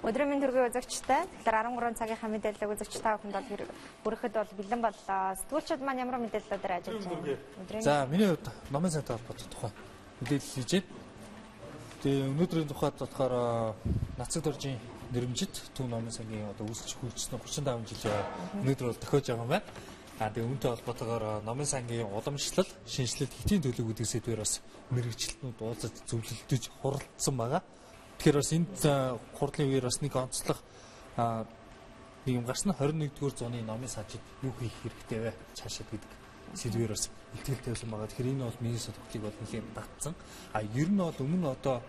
Өдрийн мэнд төргийн үзэгчтэй. Тэгэхээр 13 цагийнхаа мэдээлэл үзэгч та бүхэнд бол хүрэхэд бол бэлэн боллоо. Сэтгүүлчид маань ямар мэдээллүүдээр ажиллаж байна? За, миний хувьд номын сайтай холбоотой тухай мэдээлэл хийж байна. Тэгээ өнөөдрийн тухайд болохоор Нацаг доржийн нэрмжид төв номын сангийн одоо үүсч хөгжсөн 35 жил өнөөдөр бол тохиож байгаа юм байна. Тэгээ үүнтэй холбоотойгоор номын сангийн уламжлал, шинжилэлт хэдийн төлөв гэдэг сэдвээр бас мэрэгчлэтнүүд уулзаж зөвлөлдөж хуралдсан байгаа. Тэгэхээр бас энд хурдлын үеэр бас нэг онцлог нэг юм гарсан 21-р зууны номын сажид юу хийх хэрэгтэй вэ? Цаашаа гэдэг сэдвээр бас илтгэл тавьсан байгаа. Тэгэхээр энэ бол миний судалгааг бол нэлийн татсан. Ер нь бол өмнө одоо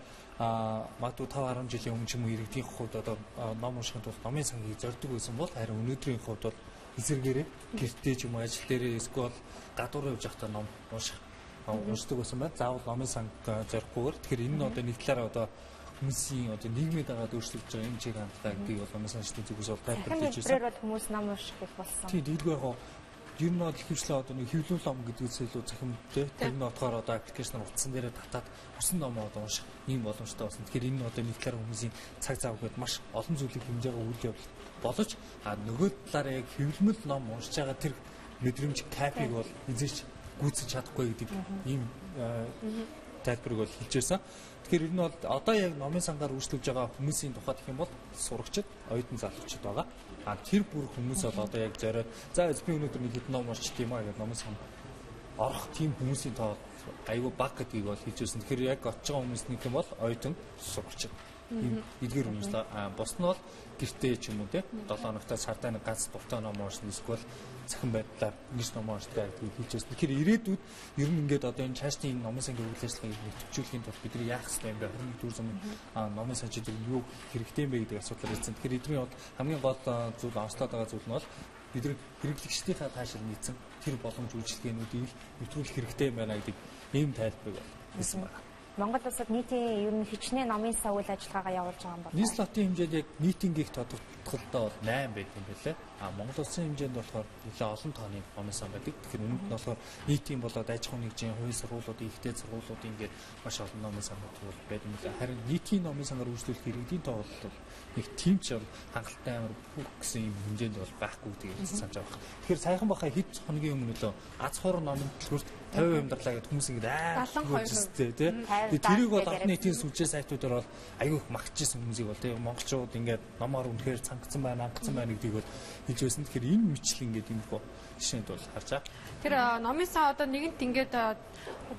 магадгүй 5-10 жилийн өмнө ч юм уу иргэдийн хувьд одоо ном уншихын тулд номын сангийг зорддог байсан бол харин өнөөдрийн хувьд бол эсэргээрээ гэртээ ч юм уу ажил дээрээ эсвэл гадуур явж байхдаа ном уншдаг байсан байна. Заавал номын санг зорихгүйгээр. Тэгэхээр энэ нь одоо нэг талаараа одоо хүмүүсийн одоо нийгмийн дагаад өөрчлөгдөж байгаа юм чиг хандлагыг бол номын санчны зүгээс бол тайлбарлаж ирсэн. Тэгэхээр бол хүмүүс ном унших их болсон. Тийм дэлгүүр яг ер нь бол хөвчлээ одоо нэг хэвлүүл ном гэдгээс илүү захимтэй. Тэр нь болохоор одоо аппликейшнээр утсан дээрээ татаад усан ном одоо унших ийм боломжтой болсон. Тэгэхээр энэ нь одоо нэг талаараа хүмүүсийн цаг зав гэхэд маш олон зүйлийг хэмжээг үйл явдал болож нөгөө талаараа яг хэвлэмэл ном уншиж байгаа тэр мэдрэмж кайфыг бол эзэж гүйцэж чадахгүй гэдэг ийм тайлбарыг бол хэлж ирсэн. Тэгэхээр энэ бол одоо яг номын сангаар үйлчлүүлж байгаа хүмүүсийн тухайд гэх юм бол сурагчид, оюутан залуучууд байгаа. Тэр бүр хүмүүс бол одоо яг зориод за би өнөөдөр нэг хэд ном уншчих юм аа гэдэг номын сан орох тийм хүмүүсийн тоо айгүй бага гэдгийг бол хэлж ирсэн. Тэгэхээр яг очиж байгаа хүмүүс нэг юм бол оюутан, сурагчид. Эдгээр хүмүүс бос нь бол гэртээ ч юм уу те 7 хоногт сартаа нэг ганц дуртай ном уншсан эсвэл цахим байдлаар ингэж ном уншдаг гэдгийг хэлж байсан. Тэгэхээр ирээдүйд ер нь ингээд одоо энэ цаашдын номын сангийн үйл ажиллагааг нэвтрүүлэхийн тулд бид нар яах ёстой юм бэ? 21-р зууны номын санчид юу хэрэгтэй юм бэ гэдэг асуудлаар хэлсэн. Тэгэхээр эдний бол хамгийн гол зүйл онцлоод байгаа зүйл нь бол бид нар хэрэглэгчдийнхаа таашаал нийцэн тэр боломж үйлчилгээнүүдийг нэвтрүүлэх хэрэгтэй юм байна гэдэг ийм тайлбарыг хэлсэн байна. Монгол улсад нийтийн ер нь хичнээн номын сан үйл ажиллагаагаа явуулж байгаа юм байна. Нийт лотын хэмжээнд яг нийтингийн тодорхойлолтоо бол 8 байт юм байлээ. Монгол улсын хэмжээнд болохоор нэлээд олон тооны номын сан байдаг. Тэгэхээр өмнөд нь болохоор нийтийн болоод аж ахуйн нэгжийн хувийн сургуулиудын, ихтэй сургуулиудын ингээд маш олон номын санууд байдаг юм байна. Харин нийтийн номын сангаар үйлчлүүлэх иргэдийн тоо бол нэг тийм ч хангалттай амар бүх гэсэн юм хэмжээнд бол байхгүй гэдгийг санаж байгаа. Тэгэхээр саяхан бахаа хэд хоногийн өмнө лөө аз хуур номын төлөвт 50% амдарлаа гэдэг хүмүүс ингээд гүйцэстэй тий. Тэрийг бол олон нийтийн сүлжээ сайтуудаар бол аюу их магтчихсан хүмүүсийг бол тий монголчууд ингээд номоор үнэхээр цангацсан байна, хангацсан байна гэдгийг бол хэлж байсан. Тэгэхээр энэ мэтлэг ингээд юм боо жишээнд бол харж байгаа. Тэр номын сан одоо нэгэнт ингээд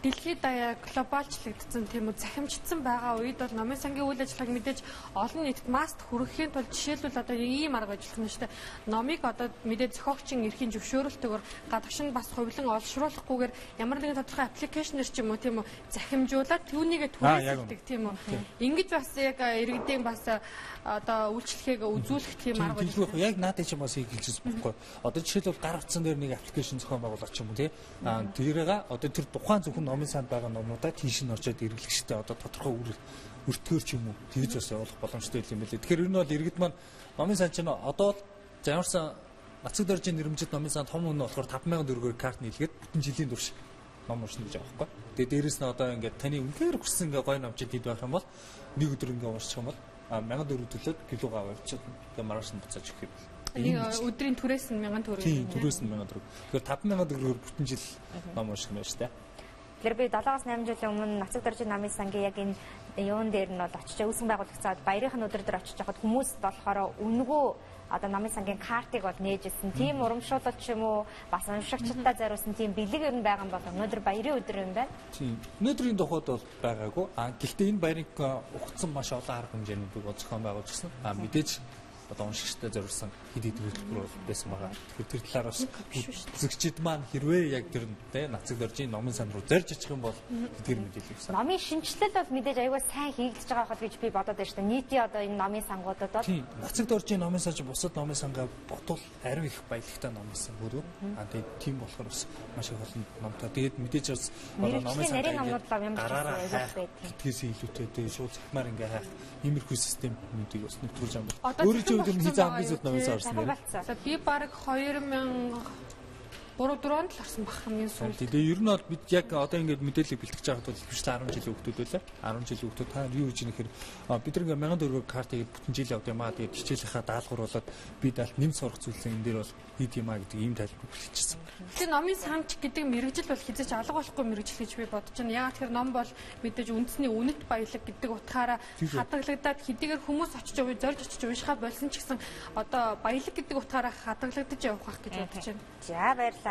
дэлхийд даяар глобалчлагдсан тийм үү захимжтсан байгаа үед бол номын сангийн үйл ажиллагааг мэдээж олон нийтэд масс хүрэхийн тулд жишээлбэл одоо ийм арга ажиллах нь шүү дээ. Номыг одоо мэдээж зохиогчийн эрхийн зөвшөөрөлтөөр гадагш нь бас хувилан олшруулахгүйгээр ямар нэгэн тодорхой аппликейшнэр ч юм уу тийм үү захимжуулаад түүнийгээ түрээсэлдэг тийм үү. Ингэж бас яг иргэдийн бас одоо үйлчлэхийг үзүүлэх тийм арга ажиллах. Яг наадад ч юм бас хэлжсэн байхгүй. Одоо жишээлбэл гар утсан дээр нэг аппликейшн зохион байгуулах ч юм уу тий. Тэрийг одоо тэр тухайн зөвхөн номын санд байгаа номнуудаа тийш нь очиод эргэлэхтэй одоо тодорхой өртгөр ч юм уу тэгж бас явуулах боломжтой юм билээ. Тэгэхээр ер нь бол иргэд маань номын сан чинь одоо л ямарсан Нацаг доржийн нэрмжид номын сан том үнэ болохоор 5000 төгрөгөөр карт нийлгээд бүтэн жилийн турш ном уншина гэж байгаа байхгүй. Тэгээ дээрэс нь одоо ингээд таны үнээр хүссэн ингээ гой номчид хэд байх юм бол нэг өдөр ингээ уншчих юм бол 1000 төгрөг төлөөд килогоо авчиад ингээ маргааш нь буцааж өгөх юм. Өдрийн түрээс нь 1000 төгрөг. Тийм, түрээс нь 1000 төгрөг. Тэгэхээр 5000 төгрөгөөр бүтэн жил ном унших юм байна шүү дээ. Тэгэхээр би 7-8 жилийн өмнө Нацаг доржийн номын сангийн яг энэ юун дээр нь бол очиж үүсгэн байгуулагчаад баярын өдөр дээр очиж хахад хүмүүс болохоор үнгүү одоо номын сангийн картыг бол нээжсэн. Тийм урамшуулалт ч юм уу бас уншигчдаа зориулсан тийм бэлэг ер нь байгаа юм бол өнөөдөр баярын өдөр юм байна. Тийм. Өнөөдрийн тухайд бол байгаагүй. Гэхдээ энэ баярыг ухацсан маш олон арга хэмжээнүүдийг зохион байгуулж гисэн. Мэдээж одоо уншигчтай зориулсан хэд хэд хөтөлбөр байсан байгаа. Тэгэхээр тэр талаар бас үзэгчид маань хэрвээ яг тэр Нацаг доржийн номын сан руу зорж очих юм бол тэдгээр мэдээлэл өгсөн. Номын шинжилэл бол мэдээж аюул сайн хийгдэж байгаа хол гэж би бодоод байна шүү дээ. Нийтийн одоо энэ номын сангуудад бол тийм Нацаг доржийн номын сан чинь бусад номын сангаа бодвол ариун их баялагтай номын сан бүрөө. Тэгээд тийм болохоор бас маш их олон номтой. Тэгээд мэдээж бас одоо номын сан гараараа хайх гэдгээс илүүтэй тэгээд шууд захимаар ингээ хайх иймэрхүү системүүдийг бас нэвтрүүлж байгаа юм. Өөрөөр хэлбэл хизээ хамгийн зүд номын сан орсон байна. За би баг 2000 3 4-онд л орсон баг хамгийн сүүлд. Тэгээ ер нь бол бид яг одоо ингээд мэдээлэл бэлтгэж байгаад бол ихэвчлэн 10 жилийн хүүхдүүд байлаа. 10 жилийн хүүхдүүд та юу хийж нэхэр бид нэг 1000 төгрөг картыг бүтэн жил явд юмаа. Тэгээд хичээлийнхаа даалгавар болоод бид аль нэм сурах зүйлсэн энэ дээр бол хийд юмаа гэдэг ийм тайлбар хэлчихсэн. Тэгээ номын самч гэдэг мэрэгжил бол хязгаарч алга болохгүй мэрэгжил гэж би бодож байна. Яг тэгэхээр ном бол мэдээж үндэсний үнэт баялаг гэдэг утгаараа хадгалагдаад хэдийгээр хүмүүс очиж зорж очиж уншихаа болсон ч гэсэн одоо баялаг гэдэг утгаараа хадгалагдаж явах байх гэж бодож байна. За баярлалаа.